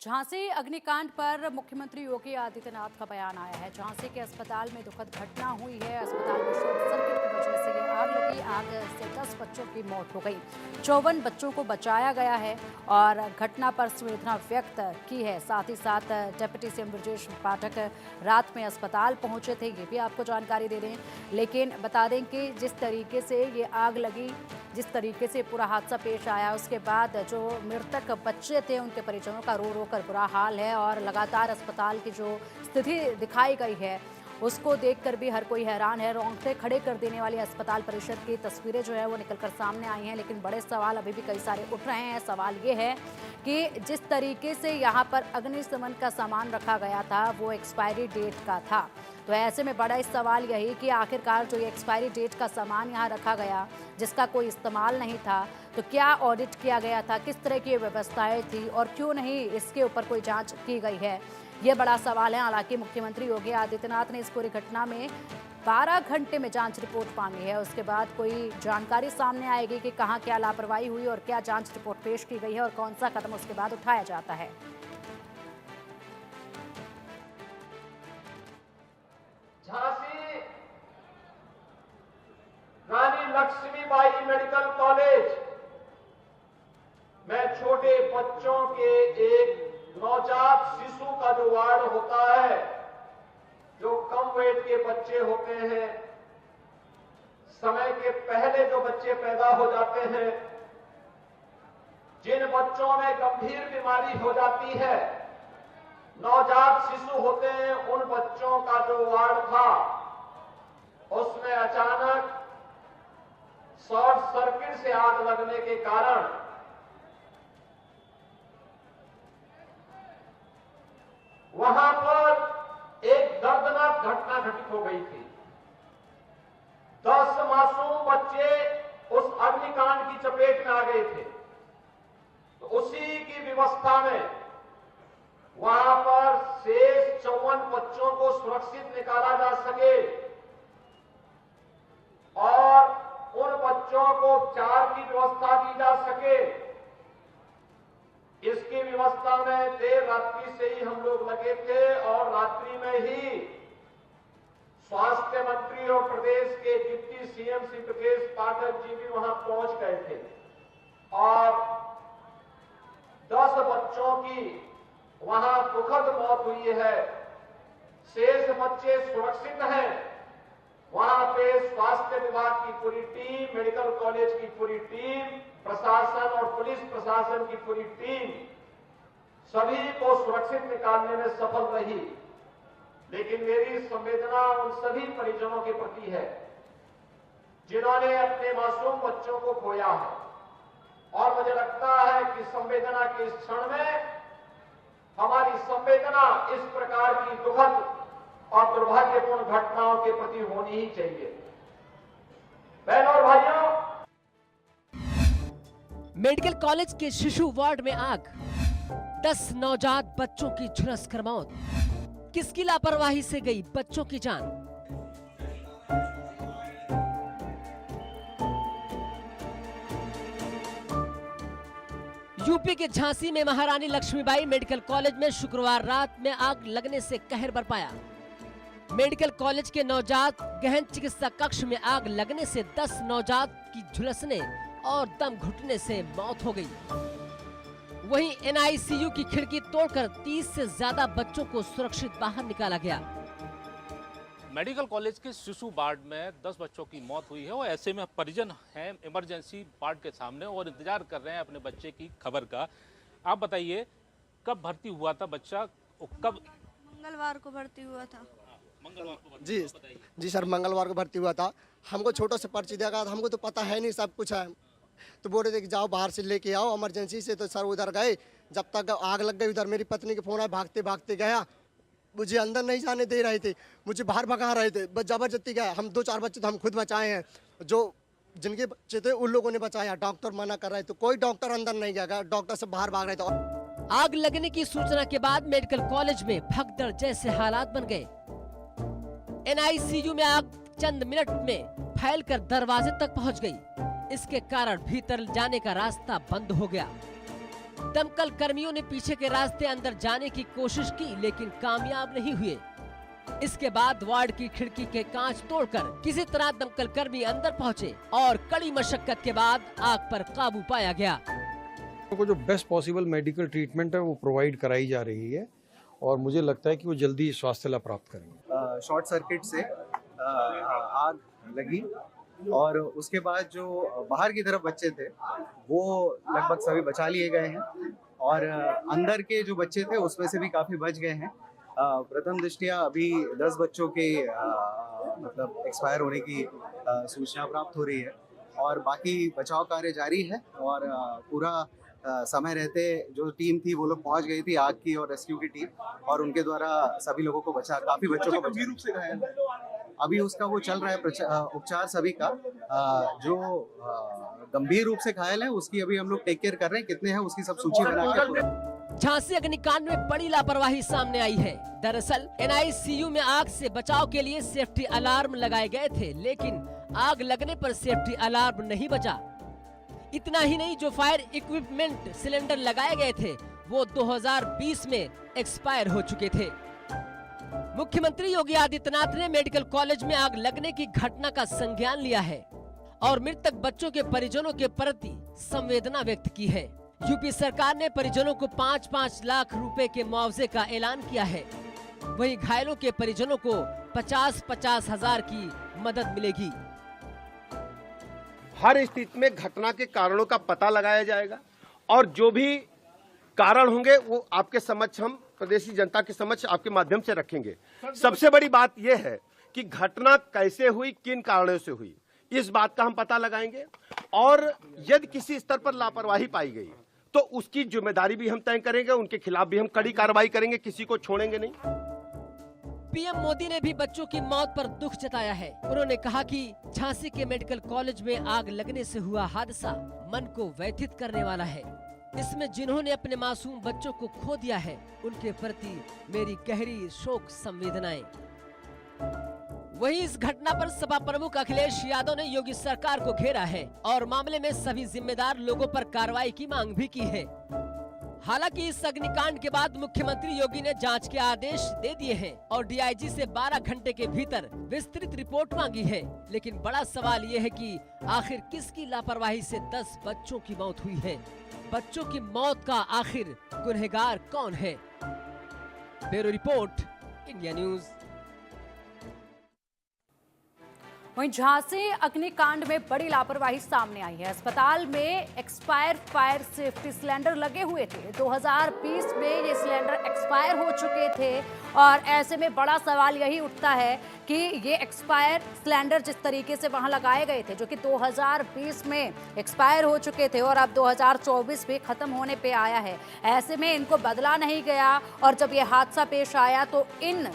झांसी अग्निकांड पर मुख्यमंत्री योगी आदित्यनाथ का बयान आया है। झांसी के अस्पताल में दुखद घटना हुई है। अस्पताल में शॉर्ट सर्किट की वजह से ये आग लगी। आग से 10 बच्चों की मौत हो गई, 54 बच्चों को बचाया गया है और घटना पर संवेदना व्यक्त की है। साथ ही साथ डिप्टी सीएम ब्रजेश पाठक रात में अस्पताल पहुंचे थे, ये भी आपको जानकारी दे दें। लेकिन बता दें कि जिस तरीके से ये आग लगी, जिस तरीके से पूरा हादसा पेश आया, उसके बाद जो मृतक बच्चे थे उनके परिजनों का रो रो कर बुरा हाल है और लगातार अस्पताल की जो स्थिति दिखाई गई है उसको देखकर भी हर कोई हैरान है। रोंगटे खड़े कर देने वाली अस्पताल परिषद की तस्वीरें जो है वो निकलकर सामने आई हैं। लेकिन बड़े सवाल अभी भी कई सारे उठ रहे हैं। सवाल ये है कि जिस तरीके से यहाँ पर अग्निशमन का सामान रखा गया था वो एक्सपायरी डेट का था, तो ऐसे में बड़ा इस सवाल यही कि आखिरकार जो ये एक्सपायरी डेट का सामान यहाँ रखा गया जिसका कोई इस्तेमाल नहीं था, तो क्या ऑडिट किया गया था, किस तरह की व्यवस्थाएं थी और क्यों नहीं इसके ऊपर कोई जांच की गई है, ये बड़ा सवाल है। हालांकि मुख्यमंत्री योगी आदित्यनाथ ने इस पूरी घटना में 12 घंटे में जांच रिपोर्ट मांगी है। उसके बाद कोई जानकारी सामने आएगी कि कहाँ क्या लापरवाही हुई और क्या जांच रिपोर्ट पेश की गई है और कौन सा कदम उसके बाद उठाया जाता है। झांसी रानी लक्ष्मीबाई मेडिकल कॉलेज में छोटे बच्चों के एक नवजात शिशु का जो वार्ड होता है, जो कम वेट के बच्चे होते हैं, समय के पहले जो बच्चे पैदा हो जाते हैं, जिन बच्चों में गंभीर बीमारी हो जाती है, नवजात शिशु होते हैं, उन बच्चों का जो वार्ड था उसमें अचानक शॉर्ट सर्किट से आग लगने के कारण वहां पर एक दर्दनाक घटना घटित हो गई थी। 10 मासूम बच्चे उस अग्निकांड की चपेट में आ गए थे। तो उसी की व्यवस्था में वहां पर शेष 54 बच्चों को सुरक्षित निकाला जा सके और उन बच्चों को उपचार की व्यवस्था दी जा सके, इसकी व्यवस्था में देर रात्रि से ही हम लोग लगे थे और रात्रि में ही स्वास्थ्य मंत्री और प्रदेश के डिप्टी सीएम श्री ब्रजेश पाठक जी भी वहां पहुंच गए थे और 10 बच्चों की वहां दुखद मौत हुई है। शेष बच्चे सुरक्षित हैं। वहां पे स्वास्थ्य विभाग की पूरी टीम, मेडिकल कॉलेज की पूरी टीम, प्रशासन और पुलिस प्रशासन की पूरी टीम सभी को सुरक्षित निकालने में सफल रही। लेकिन मेरी संवेदना उन सभी परिजनों के प्रति है जिन्होंने अपने मासूम बच्चों को खोया है और मुझे लगता है कि संवेदना के इस क्षण में हमारी संवेदना इस प्रकार की दुखद और दुर्भाग्यपूर्ण घटनाओं के प्रति होनी ही चाहिए। बहनों और भाइयों, मेडिकल कॉलेज के शिशु वार्ड में आग, 10 नवजात बच्चों की झुलस कर मौत। किसकी लापरवाही से गई बच्चों की जान? यूपी के झांसी में महारानी लक्ष्मीबाई मेडिकल कॉलेज में शुक्रवार रात में आग लगने से कहर बरपाया। मेडिकल कॉलेज के नवजात गहन चिकित्सा कक्ष में आग लगने से 10 नवजात की झुलसने और दम घुटने से मौत हो गई। वहीं एनआईसीयू की खिड़की तोड़कर 30 से ज्यादा बच्चों को सुरक्षित बाहर निकाला गया। मेडिकल कॉलेज के शिशु वार्ड में 10 बच्चों की मौत हुई है और ऐसे में परिजन हैं इमरजेंसी वार्ड के सामने और इंतजार कर रहे हैं अपने बच्चे की खबर का। आप बताइए, कब भर्ती हुआ था बच्चा? कब? मंगलवार को भर्ती हुआ था। मंगलवार को जी सर, मंगलवार को भर्ती हुआ था। हमको छोटा से पर्ची दिया गया था, हमको तो पता है नहीं सब कुछ है। तो बोल रहे थे कि जाओ बाहर से लेके आओ इमरजेंसी से। तो सर उधर गए, जब तक आग लग गई उधर मेरी पत्नी के फोन आया, भागते भागते गया। मुझे अंदर नहीं जाने दे रहे थे, मुझे बाहर भगा रहे थे, बस जबरदस्ती गया। हम 2-4 बच्चे तो हम खुद बचाए हैं, जो जिनके बच्चे थे उन लोगों ने बचाया। डॉक्टर मना कर रहे थे, कोई डॉक्टर अंदर नहीं गया, डॉक्टर से बाहर भाग रहे थे। आग लगने की सूचना के बाद मेडिकल कॉलेज में भगदड़ जैसे हालात बन गए। एनआईसीयू में आग चंद मिनट में फैलकर दरवाजे तक पहुंच गई। इसके कारण भीतर जाने का रास्ता बंद हो गया। दमकल कर्मियों ने पीछे के रास्ते अंदर जाने की कोशिश की, लेकिन कामयाब नहीं हुए। इसके बाद वार्ड की खिड़की के कांच तोड़कर किसी तरह दमकल कर्मी अंदर पहुंचे और कड़ी मशक्कत के बाद आग पर काबू पाया गया। को जो बेस्ट पॉसिबल मेडिकल ट्रीटमेंट है वो प्रोवाइड कराई जा रही है और मुझे लगता है कि वो जल्दी स्वास्थ्य लाभ प्राप्त करेंगे। शॉर्ट सर्किट से आग लगी और उसके बाद जो बाहर की तरफ बच्चे थे वो लगभग सभी बचा लिए गए हैं और अंदर के जो बच्चे थे उसमें से भी काफ़ी बच गए हैं। प्रथम दृष्टया अभी 10 बच्चों के मतलब एक्सपायर होने की सूचना प्राप्त हो रही है और बाकी बचाव कार्य जारी है और पूरा समय रहते जो टीम थी वो लोग पहुंच गई थी, आग की और रेस्क्यू की टीम, और उनके द्वारा सभी लोगों को बचा, काफी बच्चों को गंभीर रूप से घायल अभी उसका वो चल रहा है उपचार सभी का। जो गंभीर रूप से घायल है उसकी अभी हम लोग टेक केयर कर रहे हैं, कितने हैं उसकी सब सूची बना के। झांसी अग्निकांड में बड़ी लापरवाही सामने आई है। दरअसल NICU में आग से बचाव के लिए सेफ्टी अलार्म लगाए गए थे, लेकिन आग लगने पर सेफ्टी अलार्म नहीं बजा। इतना ही नहीं, जो फायर इक्विपमेंट सिलेंडर लगाए गए थे वो 2020 में एक्सपायर हो चुके थे। मुख्यमंत्री योगी आदित्यनाथ ने मेडिकल कॉलेज में आग लगने की घटना का संज्ञान लिया है और मृतक बच्चों के परिजनों के प्रति संवेदना व्यक्त की है। यूपी सरकार ने परिजनों को 5-5 लाख रुपए के मुआवजे का ऐलान किया है। वहीं घायलों के परिजनों को 50-50 हजार की मदद मिलेगी। हर स्थिति में घटना के कारणों का पता लगाया जाएगा और जो भी कारण होंगे वो आपके समक्ष, हम प्रदेशी जनता के समक्ष आपके माध्यम से रखेंगे। सबसे बड़ी बात यह है कि घटना कैसे हुई, किन कारणों से हुई, इस बात का हम पता लगाएंगे और यदि किसी स्तर पर लापरवाही पाई गई तो उसकी जिम्मेदारी भी हम तय करेंगे, उनके खिलाफ भी हम कड़ी कार्रवाई करेंगे, किसी को छोड़ेंगे नहीं। पीएम मोदी ने भी बच्चों की मौत पर दुख जताया है। उन्होंने कहा कि झांसी के मेडिकल कॉलेज में आग लगने से हुआ हादसा मन को व्यथित करने वाला है। इसमें जिन्होंने अपने मासूम बच्चों को खो दिया है उनके प्रति मेरी गहरी शोक संवेदनाएं। वहीं इस घटना पर सपा प्रमुख अखिलेश यादव ने योगी सरकार को घेरा है और मामले में सभी जिम्मेदार लोगों पर कार्रवाई की मांग भी की है। हालांकि इस अग्निकांड के बाद मुख्यमंत्री योगी ने जांच के आदेश दे दिए हैं और DIG से 12 घंटे के भीतर विस्तृत रिपोर्ट मांगी है। लेकिन बड़ा सवाल ये है कि आखिर किसकी लापरवाही से 10 बच्चों की मौत हुई है। बच्चों की मौत का आखिर गुनहगार कौन है? Bureau report, India news. वहीं झांसी अग्निकांड में बड़ी लापरवाही सामने आई है। अस्पताल में एक्सपायर फायर सेफ्टी सिलेंडर लगे हुए थे। 2020 में ये सिलेंडर एक्सपायर हो चुके थे और ऐसे में बड़ा सवाल यही उठता है कि ये एक्सपायर सिलेंडर जिस तरीके से वहां लगाए गए थे, जो कि 2020 में एक्सपायर हो चुके थे और अब 2024 में खत्म होने पे आया है, ऐसे में इनको बदला नहीं गया और जब ये हादसा पेश आया तो इन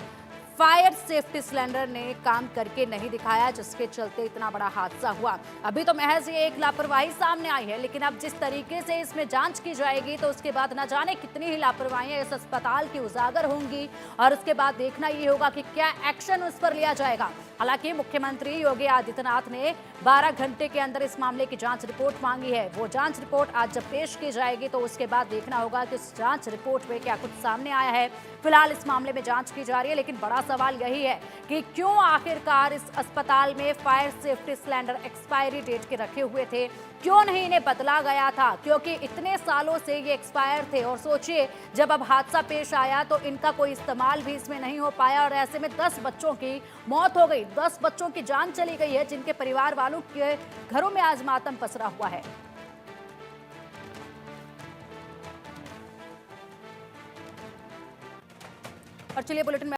फायर सेफ्टी सिलेंडर ने काम करके नहीं दिखाया, जिसके चलते इतना बड़ा हादसा हुआ। अभी तो महज ये एक लापरवाही सामने आई है, लेकिन अब जिस तरीके से इसमें जांच की जाएगी तो उसके बाद न जाने कितनी ही लापरवाहियां इस अस्पताल की उजागर होंगी और उसके बाद देखना ये होगा कि क्या एक्शन उस पर लिया जाएगा। हालांकि मुख्यमंत्री योगी आदित्यनाथ ने 12 घंटे के अंदर इस मामले की जांच रिपोर्ट मांगी है। वो जांच रिपोर्ट आज जब पेश की जाएगी तो उसके बाद देखना होगा कि उस जांच रिपोर्ट में क्या कुछ सामने आया है। फिलहाल इस मामले में जांच की जा रही है, लेकिन बड़ा सवाल यही है कि क्यों आखिरकार इस अस्पताल में fire safety cylinder expiry date के रखे हुए थे, क्यों नहीं इन्हें बदला गया था, क्योंकि इतने सालों से ये एक्सपायर थे और सोचिए जब अब हादसा पेश आया तो इनका कोई इस्तेमाल भी इसमें नहीं हो पाया और ऐसे में 10 बच्चों की मौत हो गई, 10 बच्चों की जान चली गई है, जिनके परिवार वालों के घरों में आज मातम पसरा हुआ है। और चलिए बुलेटिन में